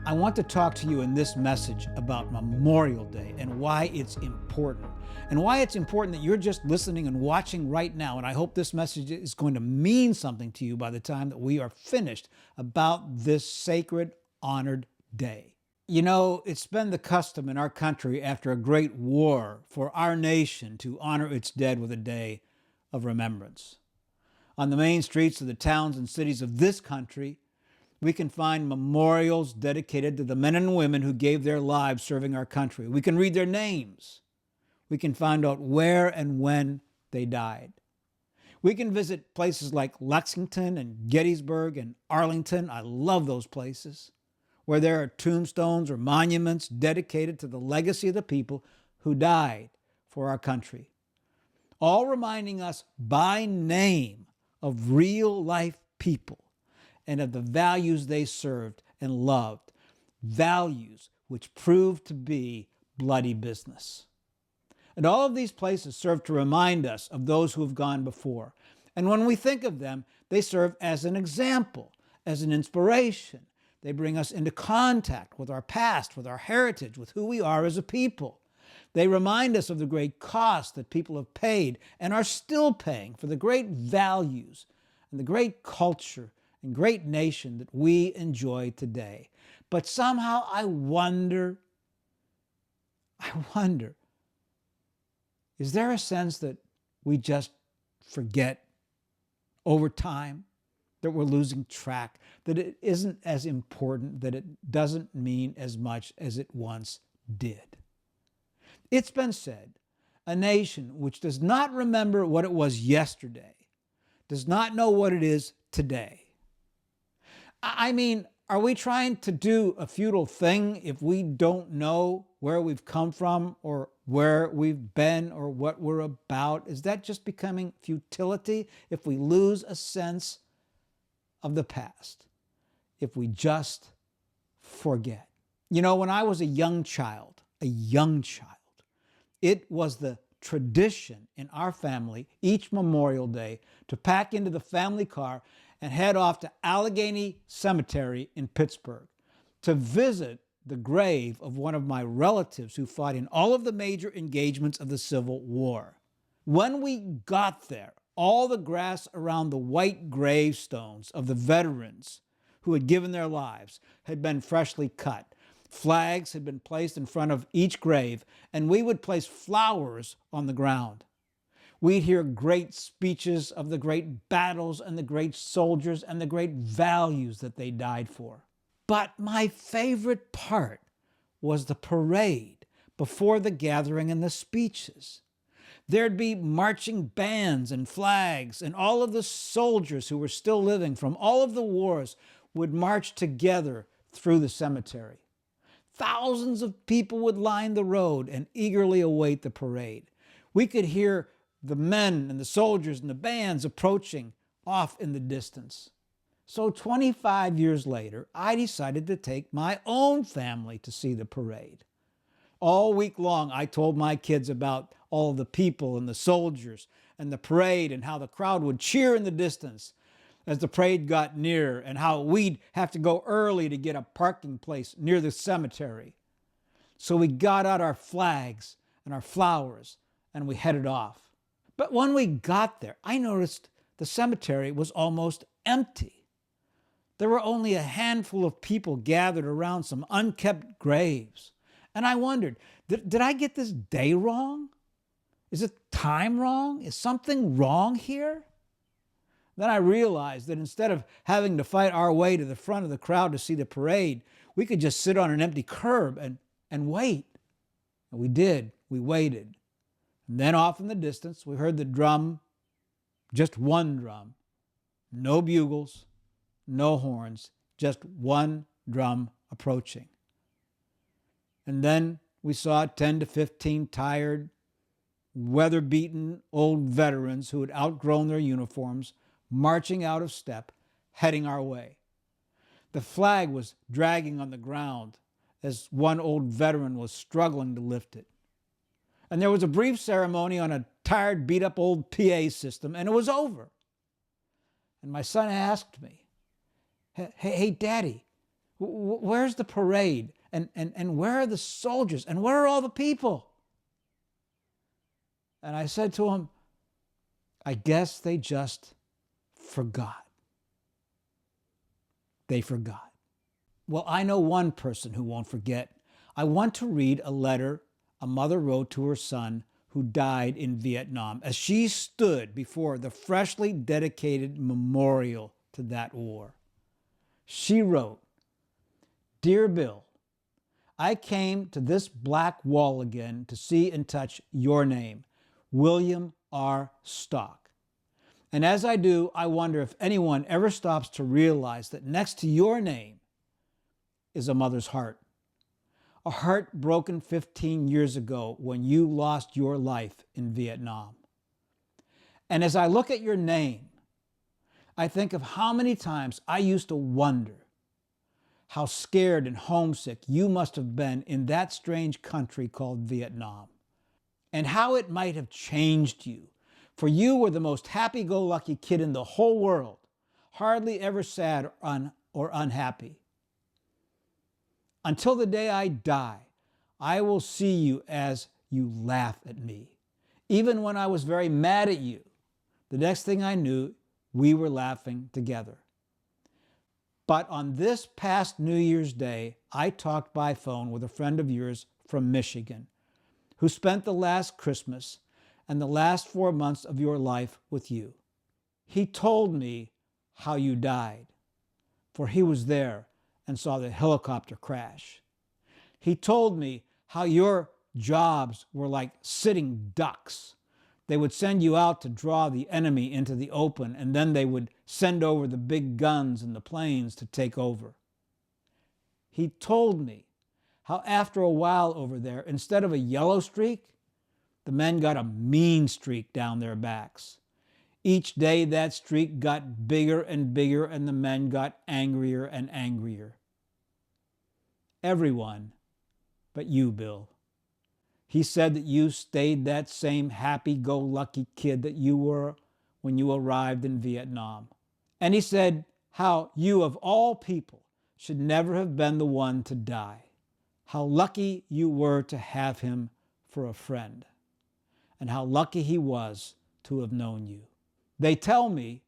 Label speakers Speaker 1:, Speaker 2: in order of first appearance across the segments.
Speaker 1: I want to talk to you in this message about Memorial Day and why it's important. And why it's important that you're just listening and watching right now. And I hope this message is going to mean something to you by the time that we are finished about this sacred, honored day. You know, it's been the custom in our country after a great war for our nation to honor its dead with a day of remembrance. On the main streets of the towns and cities of this country, we can find memorials dedicated to the men and women who gave their lives serving our country. We can read their names. We can find out where and when they died. We can visit places like Lexington and Gettysburg and Arlington. I love those places, where there are tombstones or monuments dedicated to the legacy of the people who died for our country, all reminding us by name of real life people and of the values they served and loved, values which proved to be bloody business. And all of these places serve to remind us of those who have gone before. And when we think of them, they serve as an example, as an inspiration. They bring us into contact with our past, with our heritage, with who we are as a people. They remind us of the great cost that people have paid and are still paying for the great values and the great culture and great nation that we enjoy today. But somehow I wonder, is there a sense that we just forget over time, that we're losing track, that it isn't as important, that it doesn't mean as much as it once did? It's been said, a nation which does not remember what it was yesterday does not know what it is today. I mean, are we trying to do a futile thing if we don't know where we've come from or where we've been or what we're about? Is that just becoming futility if we lose a sense of the past, if we just forget? You know, when I was a young child, it was the tradition in our family each Memorial Day to pack into the family car and head off to Allegheny Cemetery in Pittsburgh to visit the grave of one of my relatives who fought in all of the major engagements of the Civil War. When we got there, all the grass around the white gravestones of the veterans who had given their lives had been freshly cut. Flags had been placed in front of each grave, and we would place flowers on the ground. We'd hear great speeches of the great battles and the great soldiers and the great values that they died for. But my favorite part was the parade before the gathering and the speeches. There'd be marching bands and flags, and all of the soldiers who were still living from all of the wars would march together through the cemetery. Thousands of people would line the road and eagerly await the parade. We could hear the men and the soldiers and the bands approaching off in the distance. So 25 years later, I decided to take my own family to see the parade. All week long, I told my kids about all of the people and the soldiers and the parade and how the crowd would cheer in the distance as the parade got near and how we'd have to go early to get a parking place near the cemetery. So we got out our flags and our flowers and we headed off. But when we got there, I noticed the cemetery was almost empty. There were only a handful of people gathered around some unkept graves. And I wondered, did I get this day wrong? Is it time wrong? Is something wrong here? Then I realized that instead of having to fight our way to the front of the crowd to see the parade, we could just sit on an empty curb and wait. And we did. We waited. And then off in the distance, we heard the drum, just one drum. No bugles, no horns, just one drum approaching. And then we saw 10 to 15 tired, weather-beaten old veterans who had outgrown their uniforms marching out of step, heading our way. The flag was dragging on the ground as one old veteran was struggling to lift it. And there was a brief ceremony on a tired, beat-up old PA system, and it was over. And my son asked me, hey, Daddy, Where's the parade? And where are the soldiers? And where are all the people? And I said to him, I guess they just forgot. They forgot. Well, I know one person who won't forget. I want to read a letter a mother wrote to her son who died in Vietnam as she stood before the freshly dedicated memorial to that war. She wrote, "Dear Bill, I came to this black wall again to see and touch your name, William R. Stock. And as I do, I wonder if anyone ever stops to realize that next to your name is a mother's heart. A heart broken 15 years ago when you lost your life in Vietnam. And as I look at your name, I think of how many times I used to wonder how scared and homesick you must have been in that strange country called Vietnam, and how it might have changed you, for you were the most happy-go-lucky kid in the whole world, hardly ever sad or unhappy. Until the day I die, I will see you as you laugh at me. Even when I was very mad at you, the next thing I knew, we were laughing together. But on this past New Year's Day, I talked by phone with a friend of yours from Michigan, who spent the last Christmas and the last 4 months of your life with you. He told me how you died, for he was there and saw the helicopter crash. He told me how your jobs were like sitting ducks. They would send you out to draw the enemy into the open, and then they would send over the big guns and the planes to take over. He told me how after a while over there, instead of a yellow streak, the men got a mean streak down their backs. Each day that streak got bigger and bigger, and the men got angrier and angrier. Everyone but you, Bill. He said that you stayed that same happy-go-lucky kid that you were when you arrived in Vietnam. And he said how you, of all people, should never have been the one to die. How lucky you were to have him for a friend, and how lucky he was to have known you. They tell me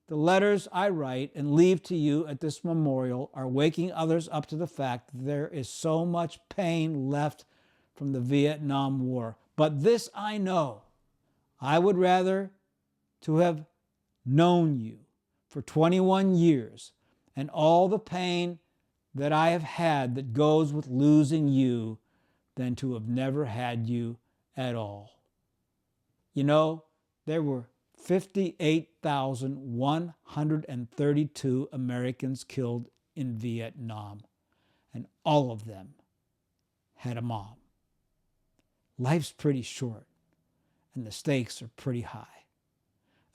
Speaker 1: the letters I write and leave to you at this memorial are waking others up to the fact that there is so much pain left from the Vietnam War. But this I know, I would rather to have known you for 21 years and all the pain that I have had that goes with losing you than to have never had you at all. You know, there were 58,132 Americans killed in Vietnam, and all of them had a mom. Life's pretty short, and the stakes are pretty high,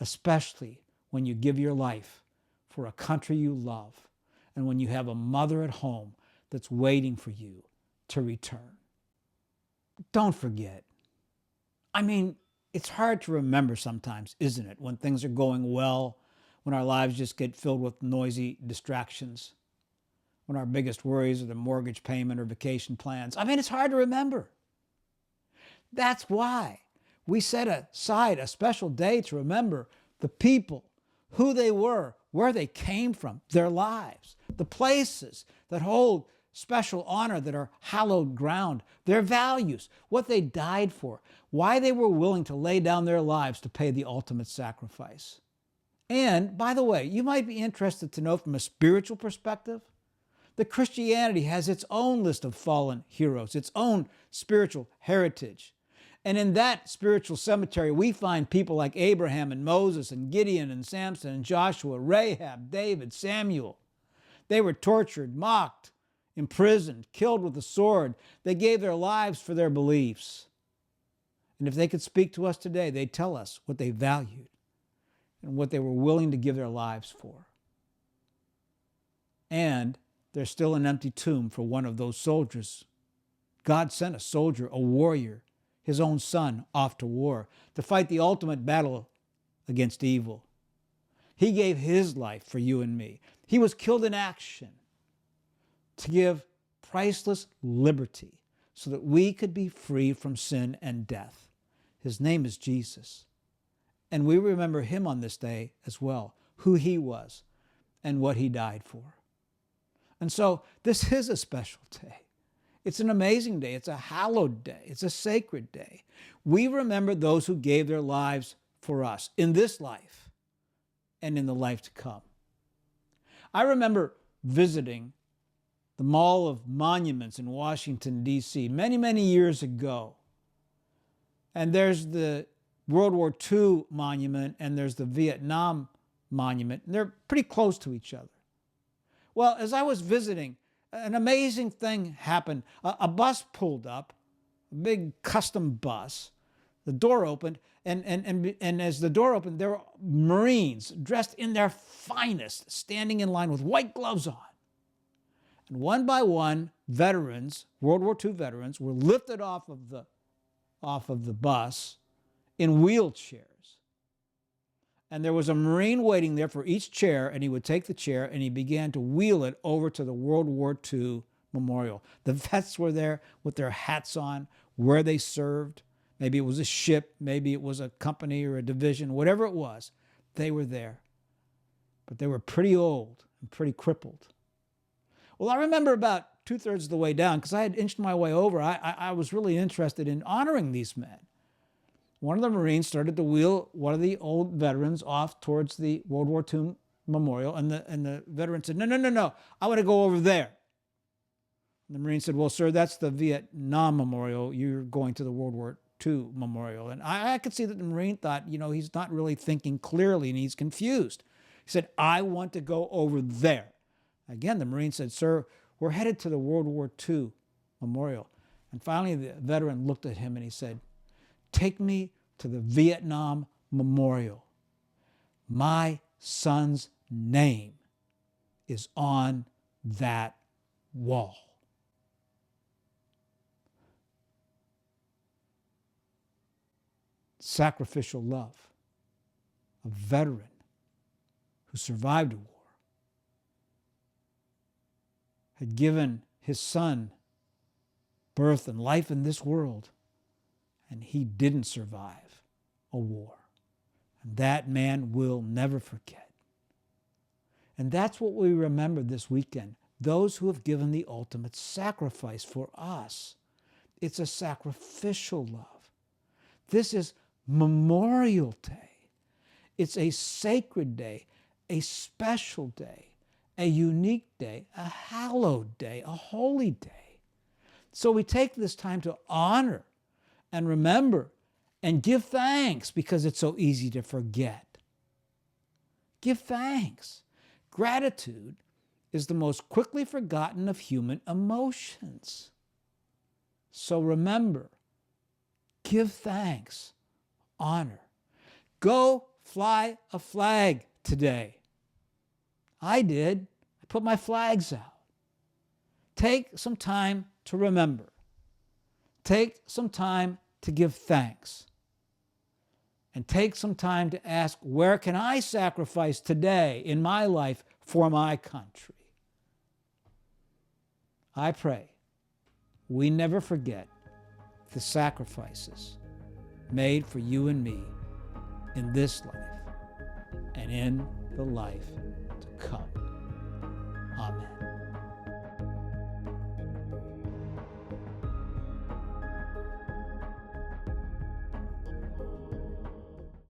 Speaker 1: especially when you give your life for a country you love and when you have a mother at home that's waiting for you to return. Don't forget. I mean, it's hard to remember sometimes, isn't it, when things are going well, when our lives just get filled with noisy distractions, when our biggest worries are the mortgage payment or vacation plans. I mean, it's hard to remember. That's why we set aside a special day to remember the people, who they were, where they came from, their lives, the places that hold special honor, that are hallowed ground, their values, what they died for, why they were willing to lay down their lives to pay the ultimate sacrifice. And, by the way, you might be interested to know from a spiritual perspective that Christianity has its own list of fallen heroes, its own spiritual heritage. And in that spiritual cemetery, we find people like Abraham and Moses and Gideon and Samson and Joshua, Rahab, David, Samuel. They were tortured, mocked, imprisoned, killed with the sword. They gave their lives for their beliefs. And if they could speak to us today, they'd tell us what they valued and what they were willing to give their lives for. And there's still an empty tomb for one of those soldiers. God sent a soldier, a warrior, his own son, off to war to fight the ultimate battle against evil. He gave his life for you and me. He was killed in action. to give priceless liberty so that we could be free from sin and death. His name is Jesus. And we remember him on this day as well, who he was and what he died for. And so this is a special day. It's an amazing day. It's a hallowed day. It's a sacred day. We remember those who gave their lives for us in this life and in the life to come. I remember visiting the Mall of Monuments in Washington, D.C. many years ago. And there's the World War II monument and there's the Vietnam monument. And they're pretty close to each other. Well, as I was visiting, an amazing thing happened. A bus pulled up, a big custom bus. The door opened, and as the door opened, there were Marines dressed in their finest, standing in line with white gloves on. And one by one, veterans, World War II veterans, were lifted off of the bus in wheelchairs. And there was a Marine waiting there for each chair, and he would take the chair and he began to wheel it over to the World War II memorial. The vets were there with their hats on, where they served. Maybe it was a ship, maybe it was a company or a division, whatever it was, they were there. But they were pretty old and pretty crippled. Well, I remember about 2/3 of the way down, because I had inched my way over, I was really interested in honoring these men. One of the Marines started to wheel one of the old veterans off towards the World War II memorial, and the veteran said, no, I want to go over there. And the Marine said, well, sir, that's the Vietnam memorial. You're going to the World War II memorial. And I could see that the Marine thought, he's not really thinking clearly and he's confused. He said, I want to go over there. Again, the Marine said, sir, we're headed to the World War II memorial. And finally, the veteran looked at him and he said, take me to the Vietnam memorial. My son's name is on that wall. Sacrificial love. A veteran who survived a war had given his son birth and life in this world, and he didn't survive a war. And that man will never forget. And that's what we remember this weekend. Those who have given the ultimate sacrifice for us. It's a sacrificial love. This is Memorial Day. It's a sacred day, a special day, a unique day, a hallowed day, a holy day. So we take this time to honor and remember and give thanks, because it's so easy to forget. Give thanks. Gratitude is the most quickly forgotten of human emotions. So remember, give thanks, honor. Go fly a flag today. I did. I put my flags out. Take some time to remember. Take some time to give thanks. And take some time to ask, where can I sacrifice today in my life for my country? I pray we never forget the sacrifices made for you and me in this life and in the life to come. Amen.